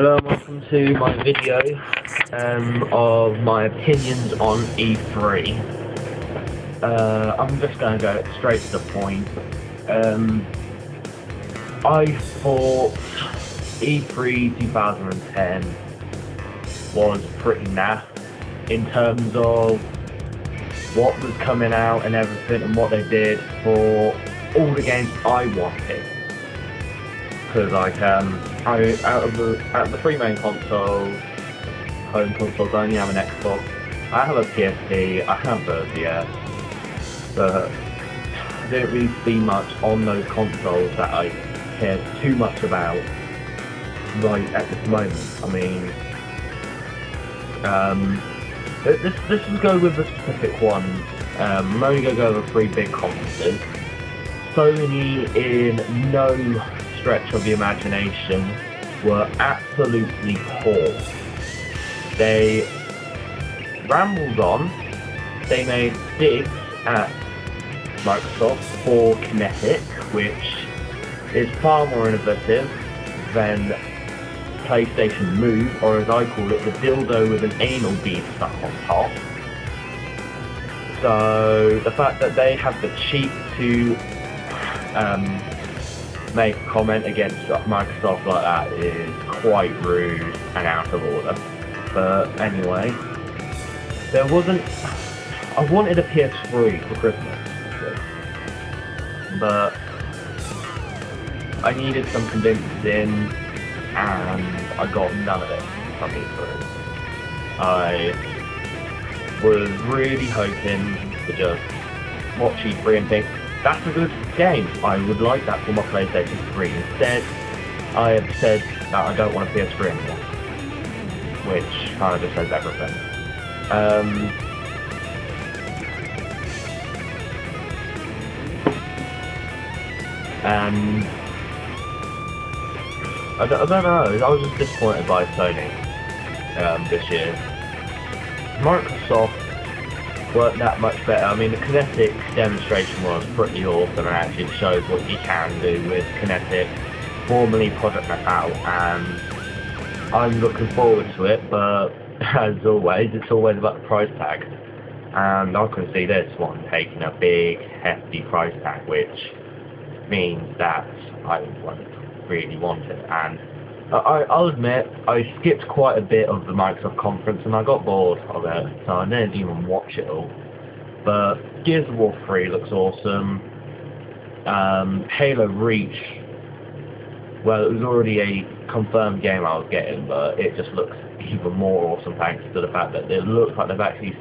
Hello and welcome to my video of my opinions on E3. I'm just going to go straight to the point. I thought E3 2010 was pretty naff in terms of what was coming out and everything and what they did for all the games I wanted. Because out of the three main consoles, home consoles, I only have an Xbox. I have a PSP, I have a DS, but I didn't really see much on those consoles that I cared too much about right at this moment. I mean, let's just go with the specific ones. I'm only going to go over three big conferences. Sony, in no stretch of the imagination, were absolutely poor. They rambled on. They made digs at Microsoft for Kinetic, which is far more innovative than PlayStation Move, or as I call it, the dildo with an anal bead stuck on top. So the fact that they have the cheek to make a comment against Microsoft like that is quite rude and out of order. But anyway, I wanted a PS3 for Christmas, but I needed some convincing and I got none of it from E3. I was really hoping to just watch E3 and think, that's a good game, I would like that for my PlayStation 3. Instead, I have said that I don't want a PS3 anymore, which kind of just says everything. And I don't know, I was just disappointed by Sony this year. Microsoft weren't that much better. I mean, the Kinetic demonstration was pretty awesome and actually showed what you can do with Kinetic, formerly Project Out, and I'm looking forward to it, but as always, it's always about the price tag. And I can see this one taking a big, hefty price tag, which means that I won't really want it. And I'll admit, I skipped quite a bit of the Microsoft conference and I got bored of it, so I didn't even watch it all. But Gears of War 3 looks awesome. Halo Reach, well, it was already a confirmed game I was getting, but it just looks even more awesome thanks to the fact that it looks like they've actually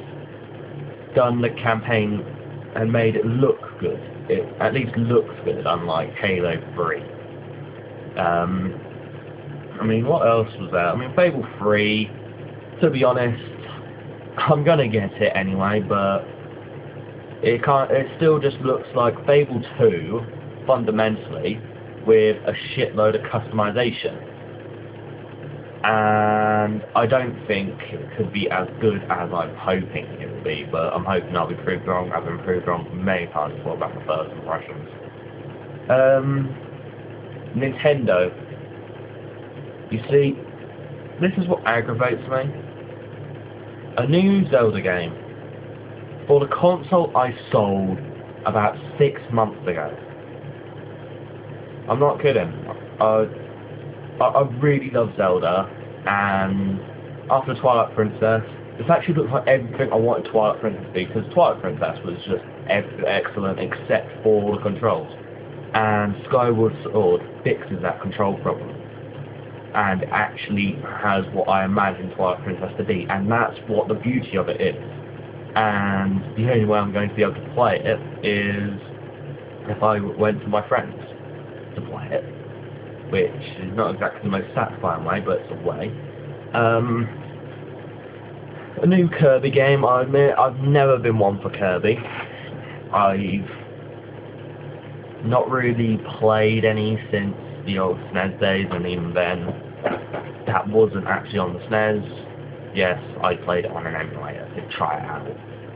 done the campaign and made it look good. It at least looks good, unlike Halo 3. I mean, what else was there? I mean, Fable 3, to be honest, I'm gonna get it anyway, but it still just looks like Fable 2, fundamentally, with a shitload of customization. And I don't think it could be as good as I'm hoping it will be, but I'm hoping I'll be proved wrong. I've been proved wrong many times before about my first impressions. Nintendo. You see, this is what aggravates me. A new Zelda game for the console I sold about 6 months ago. I'm not kidding. I really love Zelda, and after Twilight Princess, this actually looks like everything I wanted Twilight Princess to be, because Twilight Princess was just excellent except for the controls. And Skyward Sword fixes that control problem and actually has what I imagine Twilight Princess to be, and that's what the beauty of it is. And the only way I'm going to be able to play it is if I went to my friends to play it, which is not exactly the most satisfying way, but it's a way. A new Kirby game, I admit, I've never been one for Kirby. I've not really played any since the old SNES days, and even then, that wasn't actually on the SNES. Yes, I played it on an emulator to try it out.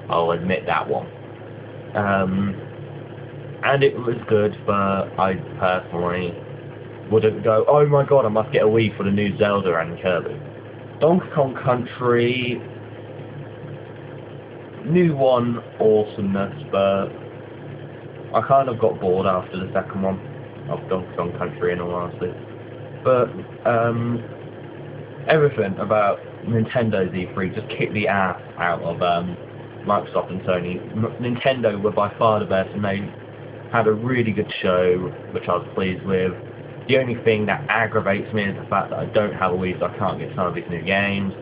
I'll admit that one. And it was good, but I personally wouldn't go, oh my god, I must get a Wii for the new Zelda and Kirby. Donkey Kong Country, new one, awesomeness, but I kind of got bored after the second one of Donkey Kong Country, in all honesty. But everything about Nintendo's E3 just kicked the ass out of Microsoft and Sony. Nintendo were by far the best, and they had a really good show, which I was pleased with. The only thing that aggravates me is the fact that I don't have a Wii, so I can't get some of these new games.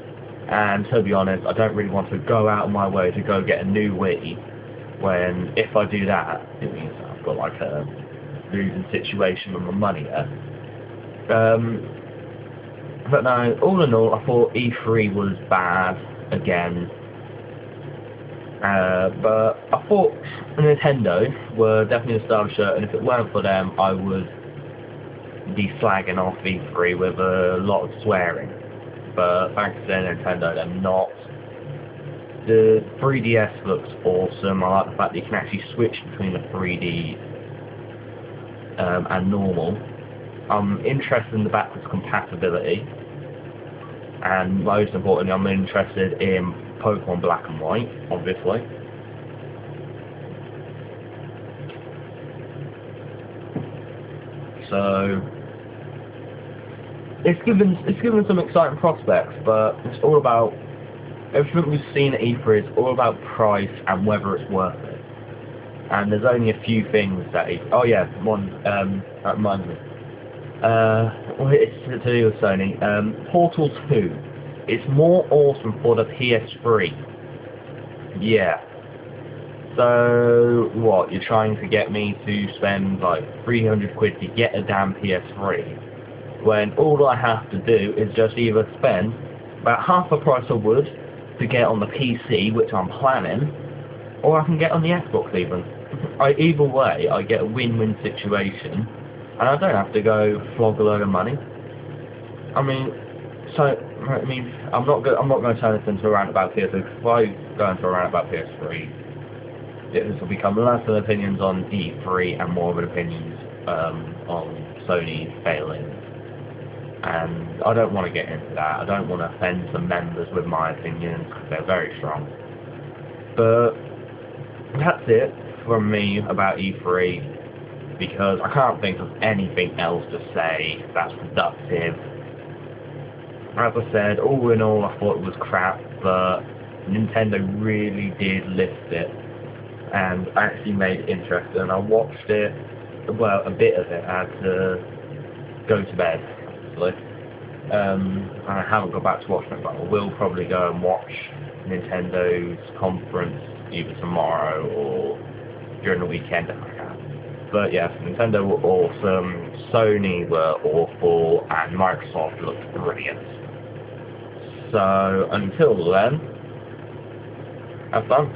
And to be honest, I don't really want to go out of my way to go get a new Wii, when if I do that, it means I've got like a losing situation with my money there. But no, all in all, I thought E3 was bad again. But I thought Nintendo were definitely the star of the show, and if it weren't for them, I would be slagging off E3 with a lot of swearing. But thanks to Nintendo, they're not. The 3DS looks awesome. I like the fact that you can actually switch between the 3D and normal. I'm interested in the backwards compatibility, and most importantly, I'm interested in Pokemon Black and White, obviously. So it's given some exciting prospects, but it's all about everything we've seen at E3 is all about price and whether it's worth it. And there's only a few things that oh yeah, one that reminds me. Well, it's to do with Sony. Portal 2. It's more awesome for the PS3. Yeah. So what? You're trying to get me to spend like 300 quid to get a damn PS3, when all I have to do is just either spend about half the price I would to get on the PC, which I'm planning, or I can get on the Xbox even. Either way, I get a win-win situation, and I don't have to go flog a load of money. I'm not going to turn this into a rant about PS3, because if I go into a rant about PS3, this will become less of opinions on E3 and more of an opinions on Sony failing. And I don't want to get into that. I don't want to offend some members with my opinions, because they're very strong. But that's it from me about E3, because I can't think of anything else to say that's productive. As I said, all in all, I thought it was crap, but Nintendo really did lift it and actually made it interesting. I watched it, well, a bit of it. I had to go to bed, actually. And I haven't got back to watching it, but I will probably go and watch Nintendo's conference either tomorrow or during the weekend if I can. But yes, Nintendo were awesome, Sony were awful, and Microsoft looked brilliant. So until then, have fun.